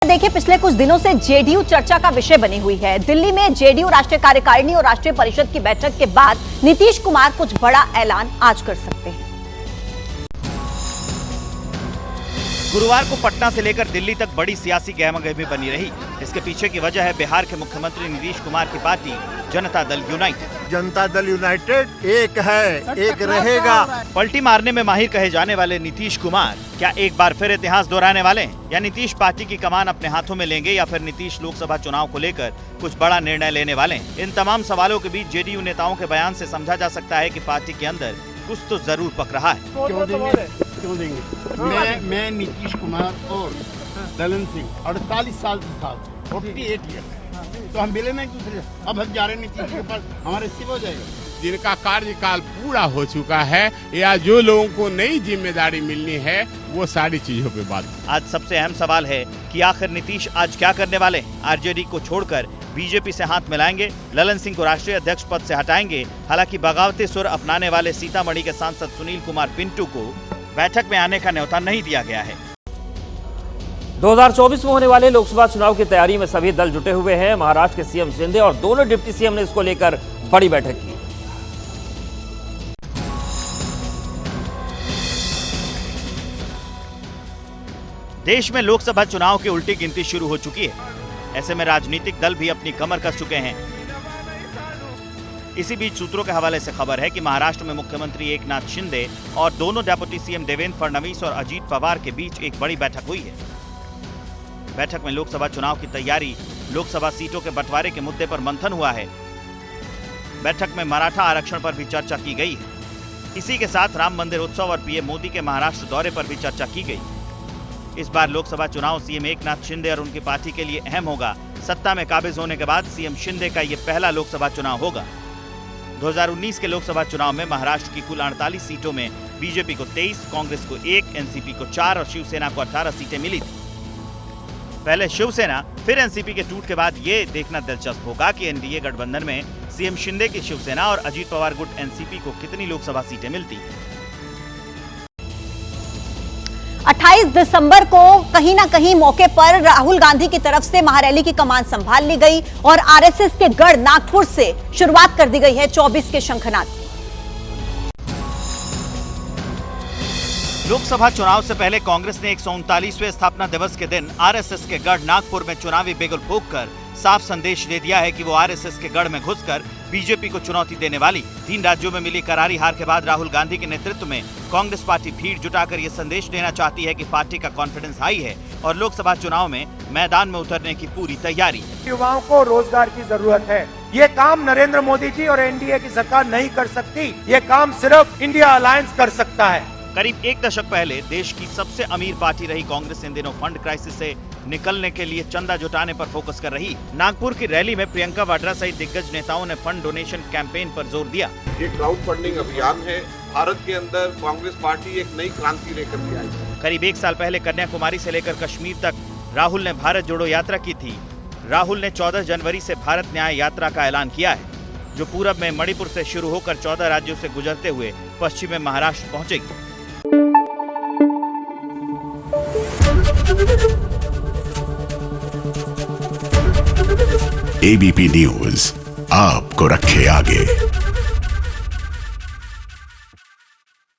देखिए, पिछले कुछ दिनों से जेडीयू चर्चा का विषय बनी हुई है। दिल्ली में जेडीयू राष्ट्रीय कार्यकारिणी और राष्ट्रीय परिषद की बैठक के बाद नीतीश कुमार कुछ बड़ा ऐलान आज कर सकते हैं। गुरुवार को पटना से लेकर दिल्ली तक बड़ी सियासी गहमागहमी बनी रही। इसके पीछे की वजह है बिहार के मुख्यमंत्री नीतीश कुमार की party Janata Dal United. Janata Dal United एक है, एक रहेगा। पलटी मारने में माहिर कहे जाने वाले नीतीश कुमार क्या एक बार फिर इतिहास दोहराने वाले हैं, या नीतीश पार्टी की कमान अपने हाथों में लेंगे, या फिर नीतीश लोकसभा चुनाव को लेकर कुछ बड़ा निर्णय लेने वाले हैं? इन तमाम सवालों के बीच जेडीयू नेताओं के बयान से समझा जा सकता है कि पार्टी के अंदर कुछ तो जरूर पक रहा है। क्यों देंगे? मैं नीतीश कुमार और ललन सिंह 48 साल से साथ 48 ईयर, तो हम मिले ना एक दूसरे। अब हम जा रहे नीतीश के पास, हमारे इस्तीफा हो जाएगा। जिनका कार्यकाल पूरा हो चुका है या जो लोगों को नई जिम्मेदारी मिलनी है, वो सारी चीजों पे बात। आज सबसे अहम सवाल है कि आखिर नीतीश आज क्या करने वाले हैं? आरजेडी को छोड़कर बीजेपी से हाथ मिलाएंगे, ललन सिंह को राष्ट्रीय अध्यक्ष पद से हटाएंगे। हालांकि बगावती सुर अपनाने वाले सीतामढ़ी के सांसद सुनील कुमार पिंटू को बैठक में आने का न्योता नहीं दिया गया है। 2024 में होने वाले लोकसभा चुनाव की तैयारी में सभी दल जुटे हुए हैं। महाराष्ट्र के सीएम शिंदे और दोनों डिप्टी सीएम ने इसको लेकर बड़ी बैठक की। देश में लोकसभा चुनाव की उल्टी गिनती शुरू हो चुकी है। ऐसे में राजनीतिक दल भी अपनी कमर कस चुके हैं। इसी बीच सूत्रों के हवाले से खबर है कि महाराष्ट्र में मुख्यमंत्री एकनाथ शिंदे और दोनों डेप्यूटी सीएम देवेंद्र फडणवीस और अजीत पवार के बीच एक बड़ी बैठक हुई है। बैठक में लोकसभा चुनाव की तैयारी, लोकसभा सीटों के बंटवारे के मुद्दे पर मंथन हुआ है। बैठक में मराठा आरक्षण पर भी चर्चा की गई है। इसी के साथ राम मंदिर उत्सव और पीएम मोदी के महाराष्ट्र दौरे पर भी चर्चा की गई। इस बार लोकसभा चुनाव सीएम एकनाथ शिंदे और उनकी पार्टी के लिए अहम होगा। सत्ता में काबिज होने के बाद सीएम शिंदे का ये पहला लोकसभा चुनाव होगा। 2019 के लोकसभा चुनाव में महाराष्ट्र की कुल 48 सीटों में बीजेपी को 23, कांग्रेस को 1, एनसीपी को 4 और शिवसेना को 18 सीटें मिली थी। पहले शिवसेना फिर एनसीपी के टूट के बाद ये देखना दिलचस्प होगा कि एनडीए गठबंधन में सीएम शिंदे की शिवसेना और अजीत पवार गुट एनसीपी को कितनी लोकसभा सीटें मिलती। 28 दिसंबर को कहीं ना कहीं मौके पर राहुल गांधी की तरफ से महारैली की कमान संभाल ली गई और आरएसएस के गढ़ नागपुर से शुरुआत कर दी गई है 24 के शंखनाद। लोकसभा चुनाव से पहले कांग्रेस ने 139वें स्थापना दिवस के दिन आरएसएस के गढ़ नागपुर में चुनावी बिगुल फूंककर साफ संदेश दे दिया है कि वो आरएसएस के गढ़ में घुसकर बीजेपी को चुनौती देने वाली। 3 राज्यों में मिली करारी हार के बाद राहुल गांधी के नेतृत्व में कांग्रेस पार्टी भीड़ जुटाकर ये संदेश देना चाहती है कि पार्टी का कॉन्फिडेंस हाई है और लोकसभा चुनाव में मैदान में उतरने की पूरी तैयारी। युवाओं को रोजगार की जरूरत है। ये काम नरेंद्र मोदी जी और एनडीए की सरकार नहीं कर सकती। ये काम सिर्फ इंडिया अलायंस कर सकता है। करीब 1 दशक पहले देश की सबसे अमीर पार्टी रही कांग्रेस इन दिनों फंड क्राइसिस से निकलने के लिए चंदा जुटाने पर फोकस कर रही। नागपुर की रैली में प्रियंका वाड्रा सहित दिग्गज नेताओं ने फंड डोनेशन कैंपेन पर जोर दिया। ये क्राउड फंडिंग अभियान है। भारत के अंदर कांग्रेस पार्टी एक नई क्रांति लेकर के आई है। करीब 1 साल पहले कन्याकुमारी से लेकर कश्मीर तक राहुल ने भारत जोड़ो यात्रा की थी। राहुल ने 14 जनवरी से भारत न्याय यात्रा का ऐलान किया है, जो पूरब में मणिपुर से शुरू होकर 14 राज्यों से गुजरते हुए पश्चिम में महाराष्ट्र पहुंचेगी। एबीपी न्यूज आपको रखे आगे।